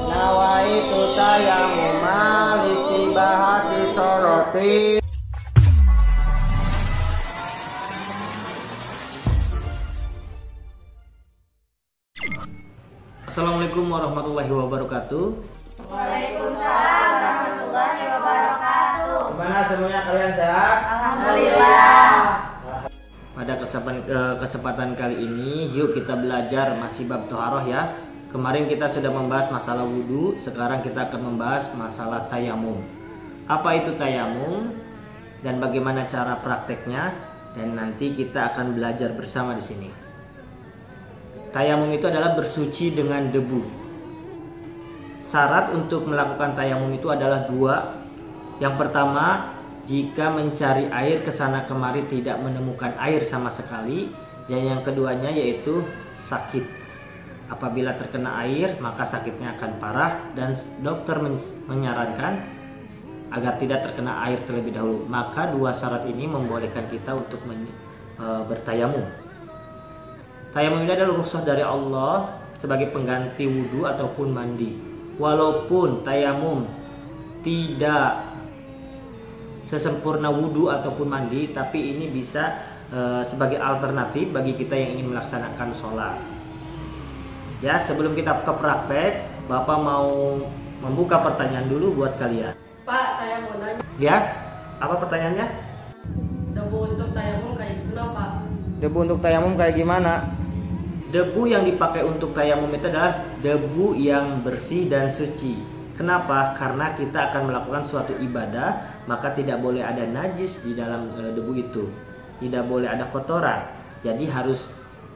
Nawaitu tayammuma listibahati sholati. Assalamualaikum warahmatullahi wabarakatuh. Waalaikumsalam warahmatullahi wabarakatuh. Gimana semuanya, kalian sehat? Alhamdulillah. Pada kesempatan kali ini, yuk kita belajar masih bab toharoh ya. Kemarin kita sudah membahas masalah wudhu, sekarang kita akan membahas masalah tayamum. Apa itu tayamum dan bagaimana cara prakteknya, dan nanti kita akan belajar bersama di sini. Tayamum itu adalah bersuci dengan debu. Syarat untuk melakukan tayamum itu adalah dua. Yang pertama, jika mencari air kesana kemari tidak menemukan air sama sekali. Dan yang keduanya yaitu sakit. Apabila terkena air maka sakitnya akan parah dan dokter menyarankan agar tidak terkena air terlebih dahulu. Maka dua syarat ini membolehkan kita untuk bertayamum. Tayamum ini adalah rukhsah dari Allah sebagai pengganti wudhu ataupun mandi. Walaupun tayamum tidak sesempurna wudhu ataupun mandi, tapi ini bisa sebagai alternatif bagi kita yang ingin melaksanakan sholat. Ya, sebelum kita ke praktek, Bapak mau membuka pertanyaan dulu buat kalian. Pak, saya mau nanya. Ya, apa pertanyaannya? Debu untuk tayamum kayak gimana, Pak? Debu untuk tayamum kayak gimana? Debu yang dipakai untuk tayamum itu adalah debu yang bersih dan suci. Kenapa? Karena kita akan melakukan suatu ibadah, maka tidak boleh ada najis di dalam debu itu. Tidak boleh ada kotoran. Jadi harus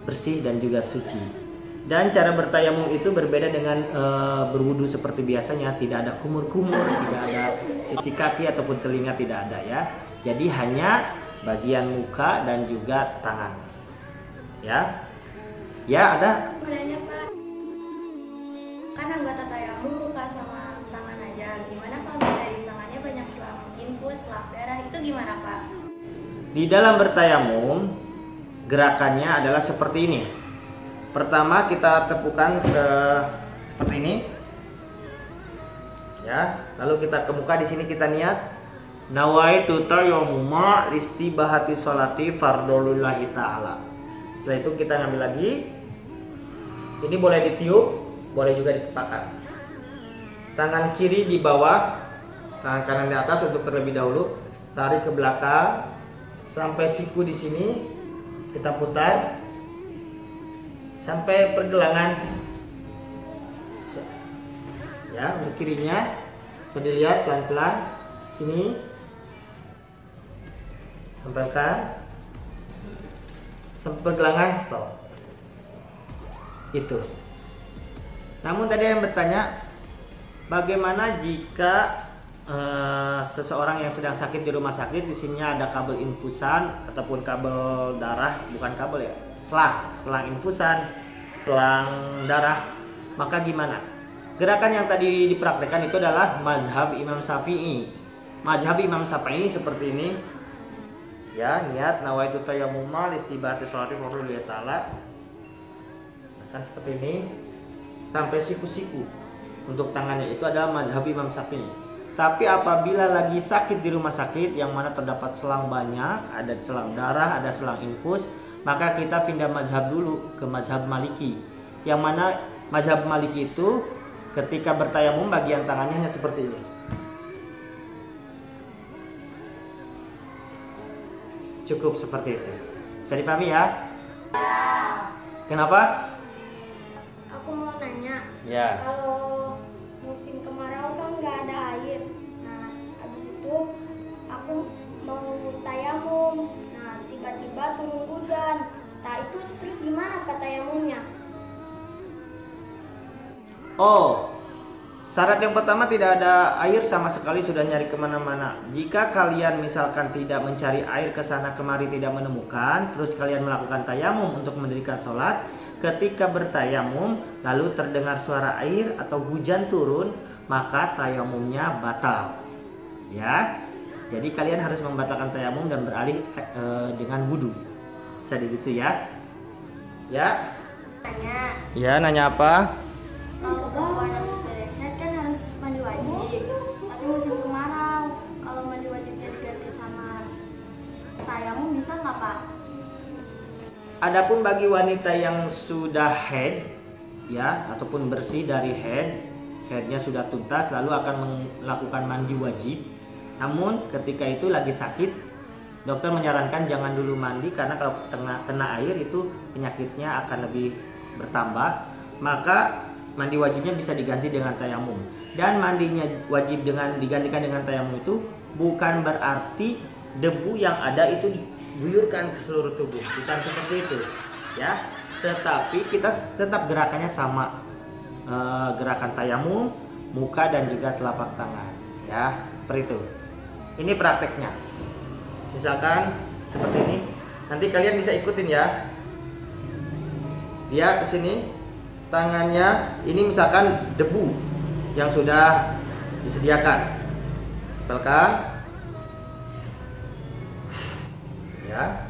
bersih dan juga suci. Dan cara bertayamum itu berbeda dengan berwudu seperti biasanya. Tidak ada kumur-kumur, tidak ada cuci kaki ataupun telinga, tidak ada ya. Jadi hanya bagian muka dan juga tangan. Ya. Ya, ada. Menanya Pak, kan anggota tayamum muka sama tangan aja. Gimana kalau misalnya di tangannya banyak selang infus, selang darah, itu gimana Pak? Di dalam bertayamum, gerakannya adalah seperti ini. Pertama kita tepukan ke seperti ini. Ya, lalu kita ke muka, di sini kita niat nawaitu tayammuma listibahati sholati fardholillahi ta'ala. Setelah itu kita ngambil lagi. Ini boleh ditiup, boleh juga ditepakkan. Tangan kiri di bawah, tangan kanan di atas untuk terlebih dahulu. Tarik ke belakang sampai siku di sini. Kita putar sampai pergelangan. Ya, untuk kirinya bisa dilihat pelan-pelan. Sini. Tempelkan. Sampai pergelangan, stop. Itu. Namun tadi yang bertanya, bagaimana jika seseorang yang sedang sakit di rumah sakit, di sini ada kabel infusan ataupun kabel darah, bukan kabel ya, selang infusan, selang darah, maka gimana? Gerakan yang tadi dipraktekkan itu adalah mazhab Imam Syafi'i. Mazhab Imam Syafi'i seperti ini. Ya, niat nawaitu tayammuma listibahati sholati fardholillahi ta'ala. Kan seperti ini sampai siku-siku. Untuk tangannya itu adalah mazhab Imam Syafi'i. Tapi apabila lagi sakit di rumah sakit yang mana terdapat selang banyak, ada selang darah, ada selang infus, maka kita pindah mazhab dulu ke mazhab Maliki. Yang mana mazhab Maliki itu ketika bertayamum bagian tangannya hanya seperti ini. Cukup seperti itu. Bisa dipahami ya? Kenapa? Aku mau nanya. Ya. Kalau musim kemarau kan nggak ada air. Nah, habis itu aku mau tayamum. Nah, tiba-tiba turun hujan. Nah, itu terus gimana Pak tayamumnya? Oh, syarat yang pertama tidak ada air sama sekali, sudah nyari kemana-mana. Jika kalian misalkan tidak mencari air ke sana kemari tidak menemukan, terus kalian melakukan tayamum untuk mendirikan sholat, ketika bertayamum lalu terdengar suara air atau hujan turun, maka tayamumnya batal. Ya, jadi kalian harus membatalkan tayamum dan beralih dengan wudhu. Bisa gitu ya. Ya. Tanya, Ya, nanya apa? kalau perempuan habis bereset kan harus mandi wajib. Tapi musim kemarau, kalau mandi wajibnya diganti sama tayamum bisa nggak Pak? Adapun bagi wanita yang sudah head ya ataupun bersih dari headnya sudah tuntas lalu akan melakukan mandi wajib. Namun ketika itu lagi sakit, dokter menyarankan jangan dulu mandi karena kalau kena air itu penyakitnya akan lebih bertambah. Maka mandi wajibnya bisa diganti dengan tayamum. Dan mandinya wajib digantikan dengan tayamum itu bukan berarti debu yang ada itu diguyurkan ke seluruh tubuh, bukan seperti itu ya. Tetapi kita tetap gerakannya sama, gerakan tayamum, muka dan juga telapak tangan ya, seperti itu. Ini prakteknya. Misalkan seperti ini, nanti kalian bisa ikutin ya. Dia kesini, tangannya ini misalkan debu yang sudah disediakan, tempelkan ya.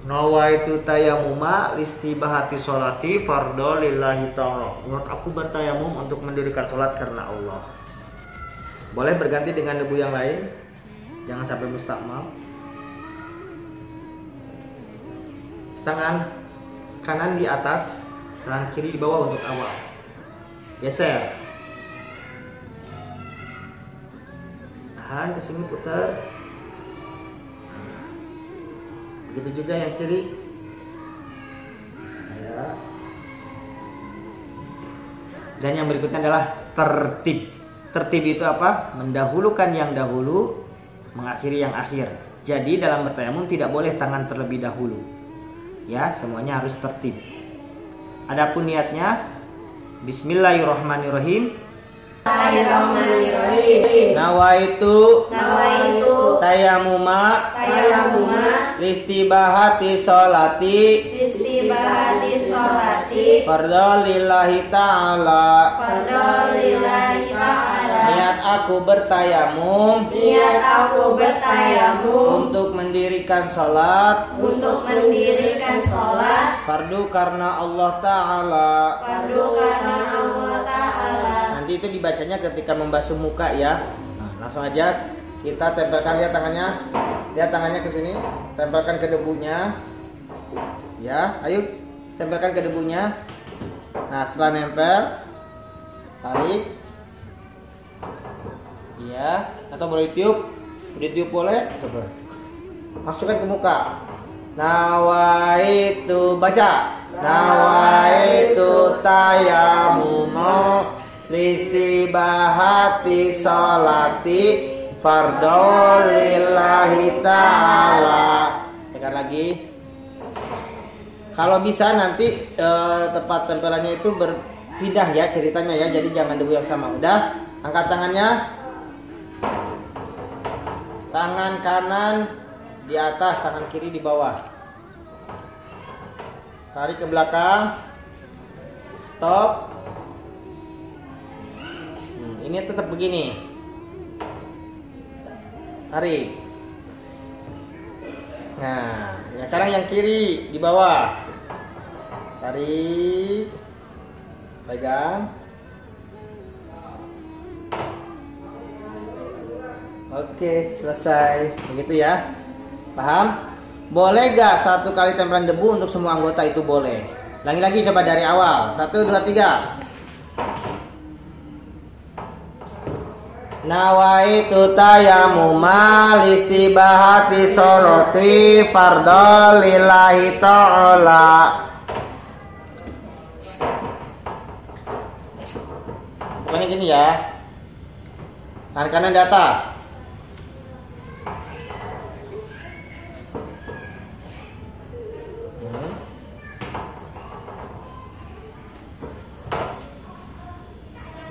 Nawaitu tayamuma listibahati sholati fardhu lillahi ta'ala. Menurut aku bertayamum untuk mendirikan sholat karena Allah. Boleh berganti dengan debu yang lain, jangan sampai mustakmal. Tangan kanan di atas, tangan kiri di bawah untuk awal. Geser. Tahan ke sini, putar. Begitu juga yang kiri. Ya. Dan yang berikutnya adalah tertib. Tertib itu apa? Mendahulukan yang dahulu, mengakhiri yang akhir. Jadi dalam bertayamum tidak boleh tangan terlebih dahulu. Ya, semuanya harus tertib. Adapun niatnya, Bismillahirrahmanirrahim. Nawaitu tayamuma listibahati sholati fardhu lillahi ta'ala. Niat aku bertayamum untuk mendirikan sholat fardu karena Allah Ta'ala. Nanti itu dibacanya ketika membasuh muka ya. Nah, langsung aja kita tempelkan, lihat tangannya ke sini, tempelkan ke debunya. Ya, ayo tempelkan ke debunya. Nah, setelah nempel, tarik. Ya, atau boleh ditiup boleh. Coba. Masukkan ke muka. Nawaitu, baca. Nawaitu tayamuma listibahati sholati fardhu lillahi ta'ala. Tekan lagi. Kalau bisa nanti tempat tempelannya itu berpindah ya ceritanya ya. Jadi jangan debu yang sama. Udah, angkat tangannya. Tangan kanan di atas, tangan kiri di bawah. Tarik ke belakang. Stop. Ini tetap begini. Tarik. Nah, sekarang yang kiri di bawah. Tarik. Pegang. Oke, selesai. Begitu ya. Paham? Boleh gak satu kali tempelan debu untuk semua anggota? Itu boleh. Ulangi lagi, coba dari awal. 1, 2, 3. Nawaitu tayamuma listibahati sholati fardhu lillahi ta'ala. Pokoknya gini ya. Tangan kanan di atas.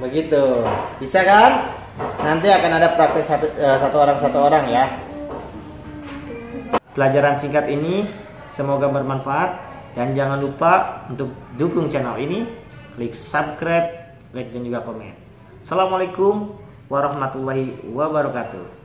Begitu. Bisa kan? Nanti akan ada praktek satu orang ya. Pelajaran singkat ini semoga bermanfaat dan jangan lupa untuk dukung channel ini, klik subscribe, like dan juga komen. Assalamualaikum warahmatullahi wabarakatuh.